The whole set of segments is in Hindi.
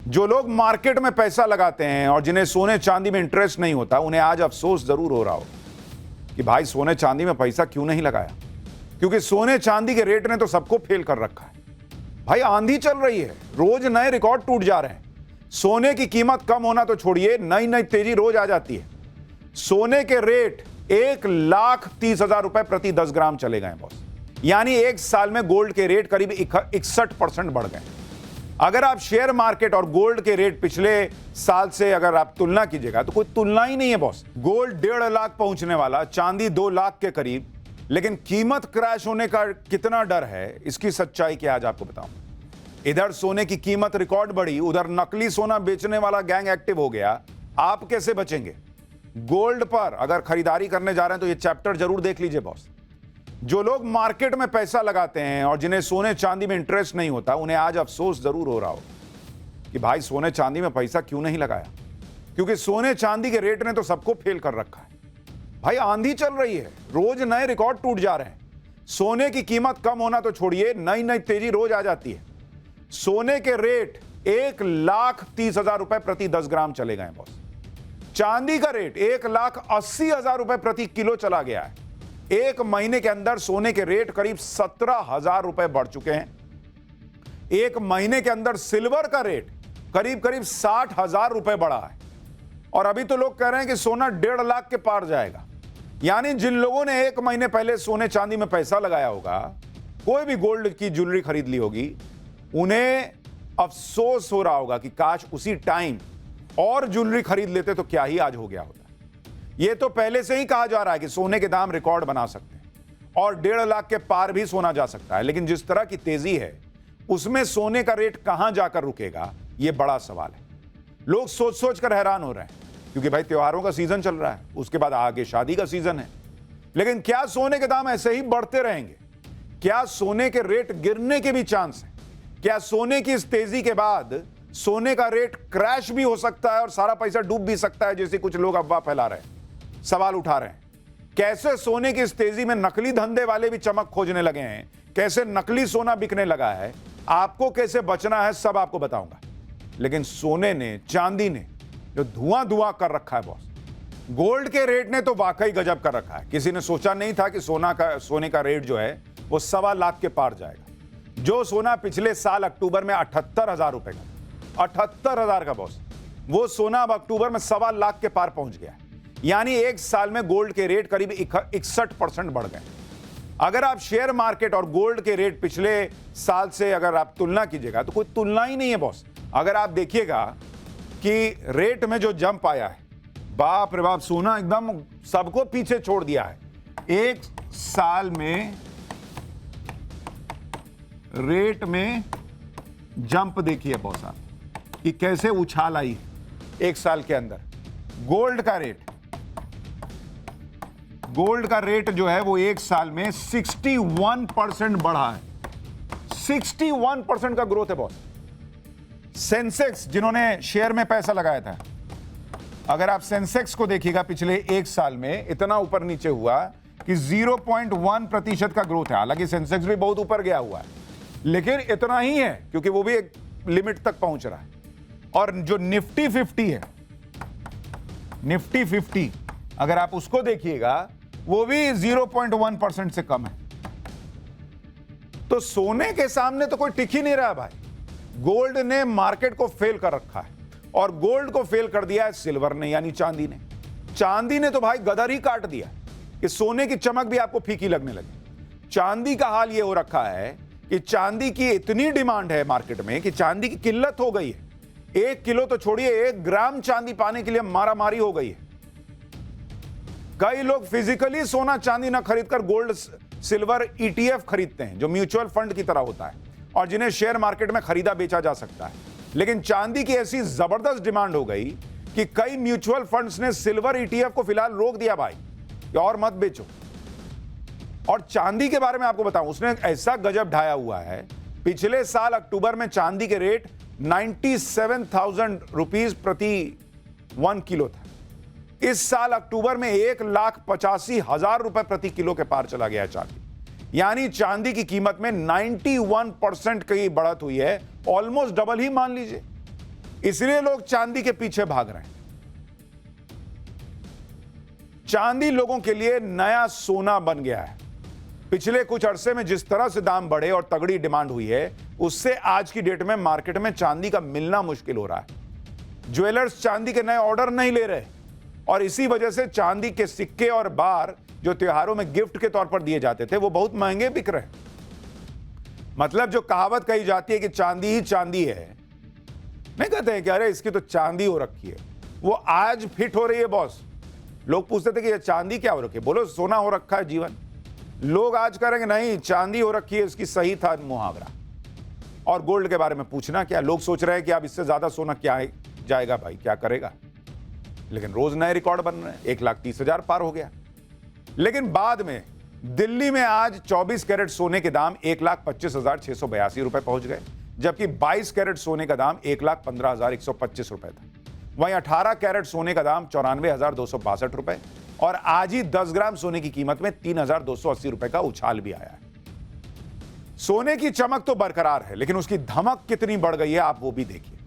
जो लोग मार्केट में पैसा लगाते हैं और जिन्हें सोने चांदी में इंटरेस्ट नहीं होता, उन्हें आज अफसोस जरूर हो रहा हो कि भाई सोने चांदी में पैसा क्यों नहीं लगाया, क्योंकि सोने चांदी के रेट ने तो सबको फेल कर रखा है। भाई आंधी चल रही है, रोज नए रिकॉर्ड टूट जा रहे हैं। सोने की कीमत कम होना तो छोड़िए, नई नई तेजी रोज आ जाती है। सोने के रेट 1,30,000 रुपए प्रति 10 ग्राम चले गए बॉस, यानी एक साल में गोल्ड के रेट करीब 61% बढ़ गए। अगर आप शेयर मार्केट और गोल्ड के रेट पिछले साल से अगर आप तुलना कीजिएगा तो कोई तुलना ही नहीं है बॉस। गोल्ड 1.5 लाख पहुंचने वाला, चांदी 2 लाख के करीब, लेकिन कीमत क्रैश होने का कितना डर है, इसकी सच्चाई क्या आज आपको बताऊं। इधर सोने की कीमत रिकॉर्ड बढ़ी, उधर नकली सोना बेचने वाला गैंग एक्टिव हो गया। आप कैसे बचेंगे? गोल्ड पर अगर खरीदारी करने जा रहे हैं तो ये चैप्टर जरूर देख लीजिए बॉस। जो लोग मार्केट में पैसा लगाते हैं और जिन्हें सोने चांदी में इंटरेस्ट नहीं होता, उन्हें आज अफसोस जरूर हो रहा हो कि भाई सोने चांदी में पैसा क्यों नहीं लगाया, क्योंकि सोने चांदी के रेट ने तो सबको फेल कर रखा है। भाई आंधी चल रही है, रोज नए रिकॉर्ड टूट जा रहे हैं। सोने की कीमत कम होना तो छोड़िए, नई नई तेजी रोज आ जाती है। सोने के रेट 1,30,000 रुपए प्रति 10 ग्राम चले गए बॉस। चांदी का रेट 1,80,000 रुपए प्रति किलो चला गया है। एक महीने के अंदर सोने के रेट करीब 17,000 रुपए बढ़ चुके हैं। एक महीने के अंदर सिल्वर का रेट करीब करीब 60,000 रुपए बढ़ा है। और अभी तो लोग कह रहे हैं कि सोना 1.5 लाख के पार जाएगा। यानी जिन लोगों ने एक महीने पहले सोने चांदी में पैसा लगाया होगा, कोई भी गोल्ड की ज्वेलरी खरीद ली होगी, उन्हें अफसोस हो रहा होगा कि काश उसी टाइम और ज्वेलरी खरीद लेते तो क्या ही आज हो गया होता। यह तो पहले से ही कहा जा रहा है कि सोने के दाम रिकॉर्ड बना सकते हैं और 1.5 लाख के पार भी सोना जा सकता है, लेकिन जिस तरह की तेजी है उसमें सोने का रेट कहां जाकर रुकेगा, यह बड़ा सवाल है। लोग सोच सोच कर हैरान हो रहे हैं, क्योंकि भाई त्योहारों का सीजन चल रहा है, उसके बाद आगे शादी का सीजन है। लेकिन क्या सोने के दाम ऐसे ही बढ़ते रहेंगे? क्या सोने के रेट गिरने के भी चांस है? क्या सोने की इस तेजी के बाद सोने का रेट क्रैश भी हो सकता है और सारा पैसा डूब भी सकता है, जैसे कुछ लोग अफवाह फैला रहे हैं, सवाल उठा रहे हैं? कैसे सोने की इस तेजी में नकली धंधे वाले भी चमक खोजने लगे हैं, कैसे नकली सोना बिकने लगा है, आपको कैसे बचना है, सब आपको बताऊंगा। लेकिन सोने ने, चांदी ने जो धुआं धुआं कर रखा है बॉस, गोल्ड के रेट ने तो वाकई गजब कर रखा है। किसी ने सोचा नहीं था कि सोने का रेट जो है वो 1.25 लाख के पार जाएगा। जो सोना पिछले साल अक्टूबर में 78,000 रुपए का, 78,000 का बॉस, वो सोना अब अक्टूबर में 1.25 लाख के पार पहुंच गया है। यानी एक साल में गोल्ड के रेट करीब 61% बढ़ गए। अगर आप शेयर मार्केट और गोल्ड के रेट पिछले साल से अगर आप तुलना कीजिएगा तो कोई तुलना ही नहीं है बॉस। अगर आप देखिएगा कि रेट में जो जंप आया है, बाप रे बाप, सोना एकदम सबको पीछे छोड़ दिया है। एक साल में रेट में जंप देखिए बॉस आप कि कैसे उछाल आई एक साल के अंदर। गोल्ड का रेट जो है वो एक साल में 61% बढ़ा है। 61% का ग्रोथ है बॉस। सेंसेक्स, जिन्होंने शेयर में पैसा लगाया था, अगर आप सेंसेक्स को देखिएगा पिछले एक साल में इतना ऊपर नीचे हुआ कि 0.1% का ग्रोथ है। हालांकि सेंसेक्स भी बहुत ऊपर गया हुआ है, लेकिन इतना ही है क्योंकि वो भी एक लिमिट तक पहुंच रहा है। और जो निफ्टी 50 है, निफ्टी 50 अगर आप उसको देखिएगा वो भी 0.1% से कम है। तो सोने के सामने तो कोई टिक ही नहीं रहा भाई। गोल्ड ने मार्केट को फेल कर रखा है और गोल्ड को फेल कर दिया है सिल्वर ने, यानी चांदी ने। चांदी ने तो भाई गदर ही काट दिया कि सोने की चमक भी आपको फीकी लगने लगी। चांदी का हाल यह हो रखा है कि चांदी की इतनी डिमांड है मार्केट में कि चांदी की किल्लत हो गई है। 1 किलो तो छोड़िए, 1 ग्राम चांदी पाने के लिए मारामारी हो गई है। कई लोग फिजिकली सोना चांदी ना खरीदकर गोल्ड सिल्वर ETF खरीदते हैं, जो म्यूचुअल फंड की तरह होता है और जिन्हें शेयर मार्केट में खरीदा बेचा जा सकता है। लेकिन चांदी की ऐसी जबरदस्त डिमांड हो गई कि कई म्यूचुअल फंड्स ने सिल्वर ETF को फिलहाल रोक दिया भाई कि और मत बेचो। और चांदी के बारे में आपको बताऊं, उसने ऐसा गजब ढाया हुआ है। पिछले साल अक्टूबर में चांदी के रेट 97,000 रुपीज प्रति 1 किलो था। इस साल अक्टूबर में 1,85,000 रुपए प्रति किलो के पार चला गया चांदी। यानी चांदी की कीमत में 91% की बढ़त हुई है, ऑलमोस्ट डबल ही मान लीजिए। इसलिए लोग चांदी के पीछे भाग रहे हैं। चांदी लोगों के लिए नया सोना बन गया है। पिछले कुछ अरसे में जिस तरह से दाम बढ़े और तगड़ी डिमांड हुई है, उससे आज की डेट में मार्केट में चांदी का मिलना मुश्किल हो रहा है। ज्वेलर्स चांदी के नए ऑर्डर नहीं ले रहे और इसी वजह से चांदी के सिक्के और बार जो त्योहारों में गिफ्ट के तौर पर दिए जाते थे, वो बहुत महंगे बिक रहे हैं। मतलब जो कहावत कही जाती है कि चांदी ही चांदी है, नहीं कहते हैं कि अरे इसकी तो चांदी हो रखी है, वो आज फिट हो रही है बॉस। लोग पूछते थे कि ये चांदी क्या हो रखी है, बोलो सोना हो रखा है जीवन। लोग आज करेंगे नहीं चांदी हो रखी है, इसकी सही था मुहावरा। और गोल्ड के बारे में पूछना क्या, लोग सोच रहे हैं कि अब इससे ज्यादा सोना क्या जाएगा भाई, क्या करेगा। लेकिन रोज नए रिकॉर्ड बन रहे हैं, 1,30,000 पार हो गया। लेकिन बाद में दिल्ली में आज 24 कैरेट सोने के दाम 1,25,682 रुपए पहुंच गए, जबकि 22 कैरेट सोने का दाम 1,15,125 रुपए था। वहीं 18 कैरेट सोने का दाम 94,262 रुपए और आज ही 10 ग्राम सोने की कीमत में 3,280 रुपए का उछाल भी आया है। सोने की चमक तो बरकरार है, लेकिन उसकी धमक कितनी बढ़ गई है आप वो भी देखिए।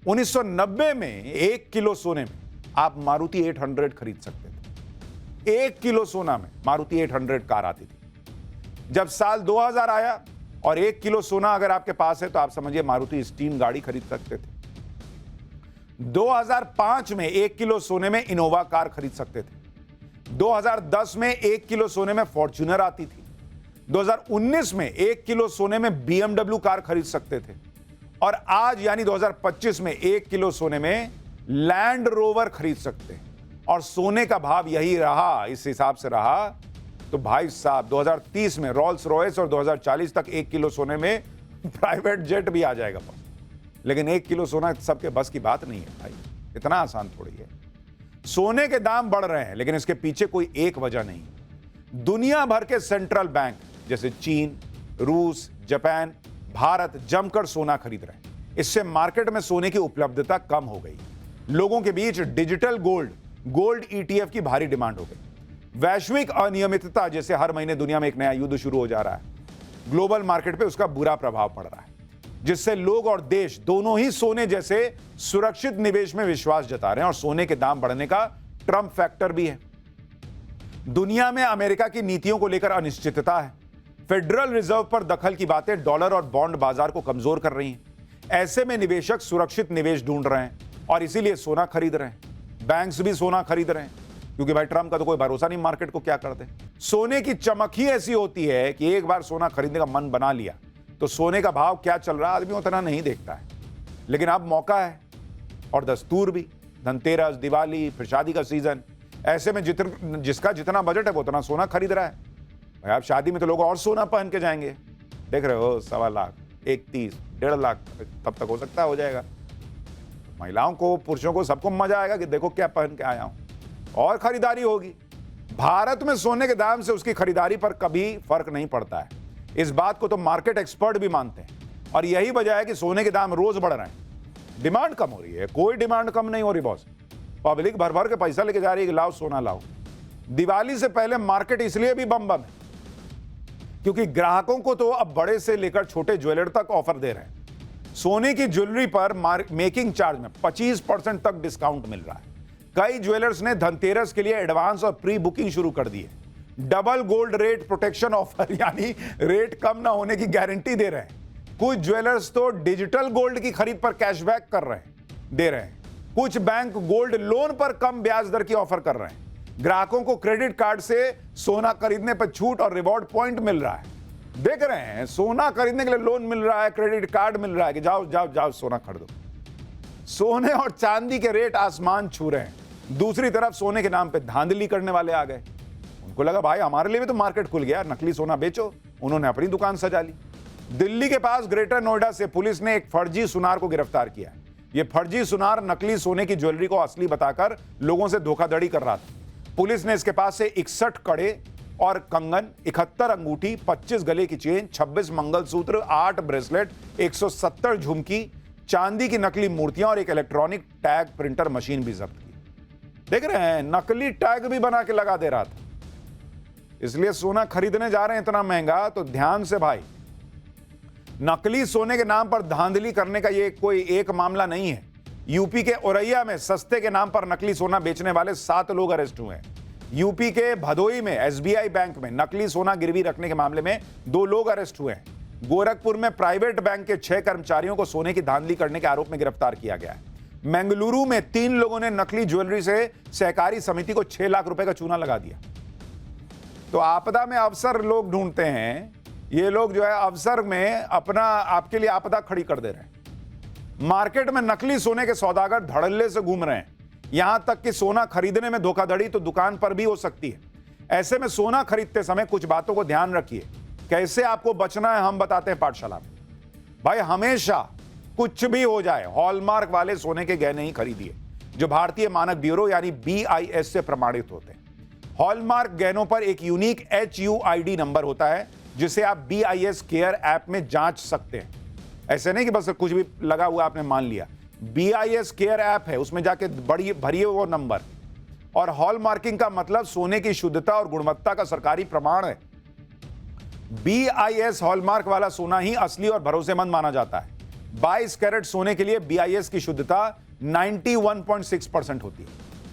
1990 में 1 किलो सोने में आप मारुति 800 खरीद सकते थे। 1 किलो सोना में मारुति 800 कार आती थी। जब साल 2000 आया और 1 किलो सोना अगर आपके पास है तो आप समझिए मारुति स्टीम गाड़ी खरीद सकते थे। 2005 में 1 किलो सोने में इनोवा कार खरीद सकते थे। 2010 में 1 किलो सोने में फॉर्च्यूनर आती थी। 2019 में 1 किलो सोने में BMW कार खरीद सकते थे और आज यानी 2025 में 1 किलो सोने में लैंड रोवर खरीद सकते हैं। और सोने का भाव यही रहा, इस हिसाब से रहा तो भाई साहब 2030 में रोल्स रॉयस और 2040 तक 1 किलो सोने में प्राइवेट जेट भी आ जाएगा। लेकिन 1 किलो सोना सबके बस की बात नहीं है भाई, इतना आसान थोड़ी है। सोने के दाम बढ़ रहे हैं, लेकिन इसके पीछे कोई एक वजह नहीं। दुनिया भर के सेंट्रल बैंक जैसे चीन, रूस, जापान, भारत जमकर सोना खरीद रहे हैं। इससे मार्केट में सोने की उपलब्धता कम हो गई। लोगों के बीच डिजिटल गोल्ड ETF की भारी डिमांड हो गई। वैश्विक अनियमितता जैसे हर महीने दुनिया में एक नया युद्ध शुरू हो जा रहा है, ग्लोबल मार्केट पे उसका बुरा प्रभाव पड़ रहा है, जिससे लोग और देश दोनों ही सोने जैसे सुरक्षित निवेश में विश्वास जता रहे हैं। और सोने के दाम बढ़ने का ट्रम्प फैक्टर भी है। दुनिया में अमेरिका की नीतियों को लेकर अनिश्चितता है। फेडरल रिजर्व पर दखल की बातें डॉलर और बॉन्ड बाजार को कमजोर कर रही हैं। ऐसे में निवेशक सुरक्षित निवेश ढूंढ रहे हैं और इसीलिए सोना खरीद रहे हैं। बैंक्स भी सोना खरीद रहे हैं क्योंकि भाई ट्रम्प का तो कोई भरोसा नहीं मार्केट को क्या कर दे। सोने की चमक ही ऐसी होती है कि एक बार सोना खरीदने का मन बना लिया तो सोने का भाव क्या चल रहा है आदमी उतना नहीं देखता है। लेकिन अब मौका है और दस्तूर भी, धनतेरस, दिवाली, फिर शादी का सीजन, ऐसे में जिसका जितना बजट है वो उतना सोना खरीद रहा है। भाई आप शादी में तो लोग और सोना पहन के जाएंगे, देख रहे हो, 1.25 लाख, 1.30, 1.5 लाख तब तक हो सकता है हो जाएगा। महिलाओं को, पुरुषों को, सबको मजा आएगा कि देखो क्या पहन के आया हूं और खरीदारी होगी। भारत में सोने के दाम से उसकी खरीदारी पर कभी फर्क नहीं पड़ता है। इस बात को तो मार्केट एक्सपर्ट भी मानते हैं और यही वजह है कि सोने के दाम रोज बढ़ रहे हैं। डिमांड कम हो रही है, कोई डिमांड कम नहीं हो रही बॉस। पब्लिक भर भर के पैसा लेके जा रही है कि लाओ सोना लाओ। दिवाली से पहले मार्केट इसलिए भी बम बम है क्योंकि ग्राहकों को तो अब बड़े से लेकर छोटे ज्वेलर तक ऑफर दे रहे हैं। सोने की ज्वेलरी पर मेकिंग चार्ज में 25% तक डिस्काउंट मिल रहा है। कई ज्वेलर्स ने धनतेरस के लिए एडवांस और प्री बुकिंग शुरू कर दी है। Double gold rate protection offer यानी रेट कम ना होने की गारंटी दे रहे हैं। कुछ ज्वेलर्स तो डिजिटल गोल्ड की खरीद पर कैशबैक दे रहे हैं। कुछ बैंक गोल्ड लोन पर कम ब्याज दर की ऑफर कर रहे हैं। ग्राहकों को क्रेडिट कार्ड से सोना खरीदने पर छूट और रिवॉर्ड पॉइंट मिल रहा है। देख रहे हैं, सोना खरीदने के लिए लोन मिल रहा है, क्रेडिट कार्ड मिल रहा है कि जाओ जाओ जाओ सोना खरीदो। सोने और चांदी के रेट आसमान छू रहे हैं। दूसरी तरफ सोने के नाम पे धांधली करने वाले आ गए। उनको लगा भाई हमारे लिए भी तो मार्केट खुल गया, नकली सोना बेचो। उन्होंने अपनी दुकान सजा ली। दिल्ली के पास ग्रेटर नोएडा से पुलिस ने एक फर्जी सुनार को गिरफ्तार किया। यह फर्जी सुनार नकली सोने की ज्वेलरी को असली बताकर लोगों से धोखाधड़ी कर रहा था। पुलिस ने इसके पास से 61 कड़े और कंगन, 71 अंगूठी, 25 गले की चेन, 26 मंगलसूत्र, 8 ब्रेसलेट, 170 झुमकी, चांदी की नकली मूर्तियां और एक इलेक्ट्रॉनिक टैग प्रिंटर मशीन भी जब्त की। देख रहे हैं, नकली टैग भी बना के लगा दे रहा था। इसलिए सोना खरीदने जा रहे हैं इतना महंगा तो ध्यान से भाई। नकली सोने के नाम पर धांधली करने का ये कोई एक मामला नहीं है। यूपी के औरैया में सस्ते के नाम पर नकली सोना बेचने वाले 7 लोग अरेस्ट हुए हैं। यूपी के भदोई में एसबीआई बैंक में नकली सोना गिरवी रखने के मामले में 2 लोग अरेस्ट हुए हैं। गोरखपुर में प्राइवेट बैंक के 6 कर्मचारियों को सोने की धांधली करने के आरोप में गिरफ्तार किया गया है। बेंगलुरु में 3 लोगों ने नकली ज्वेलरी से सहकारी समिति को 6 लाख रुपए का चूना लगा दिया। तो आपदा में अवसर लोग ढूंढते हैं, ये लोग जो है अवसर में अपना आपके लिए आपदा खड़ी कर दे रहे हैं। मार्केट में नकली सोने के सौदागर धड़ल्ले से घूम रहे हैं, यहां तक कि सोना खरीदने में धोखाधड़ी तो दुकान पर भी हो सकती है। ऐसे में सोना खरीदते समय कुछ बातों को ध्यान रखिए। कैसे आपको बचना है हम बताते हैं पाठशाला में। भाई हमेशा कुछ भी हो जाए हॉलमार्क वाले सोने के गहने ही खरीदिए जो भारतीय मानक ब्यूरो यानी BIS से प्रमाणित होते हैं। हॉलमार्क गहनों पर एक यूनिक HUID नंबर होता है जिसे आप BIS केयर ऐप में जांच सकते हैं। ऐसे नहीं कि बस कुछ भी लगा हुआ आपने मान लिया। BIS केयर ऐप है, उसमें जाके भरिए वो नंबर। और हॉलमार्किंग का मतलब सोने की शुद्धता और गुणवत्ता का सरकारी प्रमाण है। BIS हॉलमार्क वाला सोना ही असली और भरोसेमंद माना जाता है। 22 कैरेट सोने के लिए BIS की शुद्धता 91.6% होती है।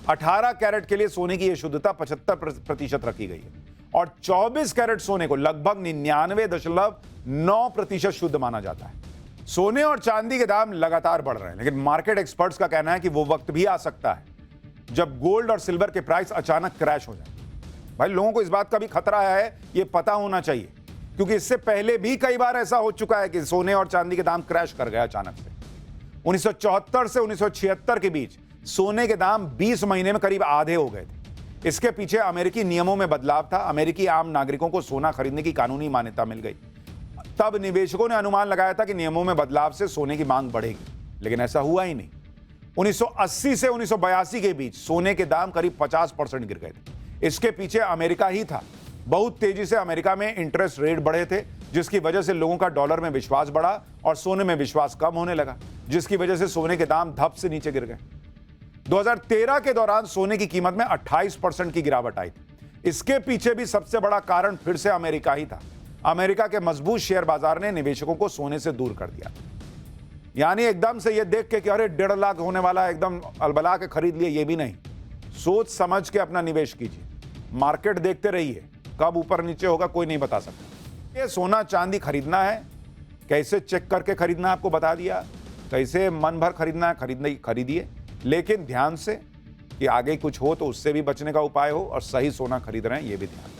18 कैरेट के लिए सोने की यह शुद्धता 75% रखी गई है और 24 कैरेट सोने को लगभग 99.9% शुद्ध माना जाता है। सोने और चांदी के दाम लगातार बढ़ रहे हैं, लेकिन मार्केट एक्सपर्ट्स का कहना है कि वो वक्त भी आ सकता है जब गोल्ड और सिल्वर के प्राइस अचानक क्रैश हो जाए। भाई लोगों को इस बात का भी खतरा है, ये पता होना चाहिए, क्योंकि इससे पहले भी कई बार ऐसा हो चुका है कि सोने और चांदी के दाम क्रैश कर गए अचानक से। 1974 से 1976 के बीच सोने के दाम 20 महीने में करीब आधे हो गए थे। इसके पीछे अमेरिकी नियमों में बदलाव था। अमेरिकी आम नागरिकों को सोना खरीदने की कानूनी मान्यता मिल गई। तब निवेशकों ने अनुमान लगाया था कि नियमों में बदलाव से सोने की मांग बढ़ेगी, लेकिन ऐसा हुआ ही नहीं। 1980 से 1982 के बीच सोने के दाम करीब 50% गिर गए थे। इसके पीछे अमेरिका ही था। बहुत तेजी से अमेरिका में इंटरेस्ट रेट बढ़े थे, जिसकी वजह से लोगों का डॉलर में विश्वास बढ़ा और सोने में विश्वास कम होने लगा, जिसकी वजह से सोने के दाम धप से नीचे गिर गए। 2013 के दौरान सोने की कीमत में 28% की गिरावट आई थी। इसके पीछे भी सबसे बड़ा कारण फिर से अमेरिका ही था। अमेरिका के मजबूत शेयर बाजार ने निवेशकों को सोने से दूर कर दिया। यानी एकदम से यह देख के कि अरे 1.5 लाख होने वाला है, एकदम अलबला के खरीद लिए, ये भी नहीं। सोच समझ के अपना निवेश कीजिए। मार्केट देखते रहिए, कब ऊपर नीचे होगा कोई नहीं बता सकता। ये सोना चांदी खरीदना है, कैसे चेक करके खरीदना है आपको बता दिया, कैसे मन भर खरीदना है खरीदिए, लेकिन ध्यान से कि आगे कुछ हो तो उससे भी बचने का उपाय हो और सही सोना खरीद रहे हैं ये भी ध्यान।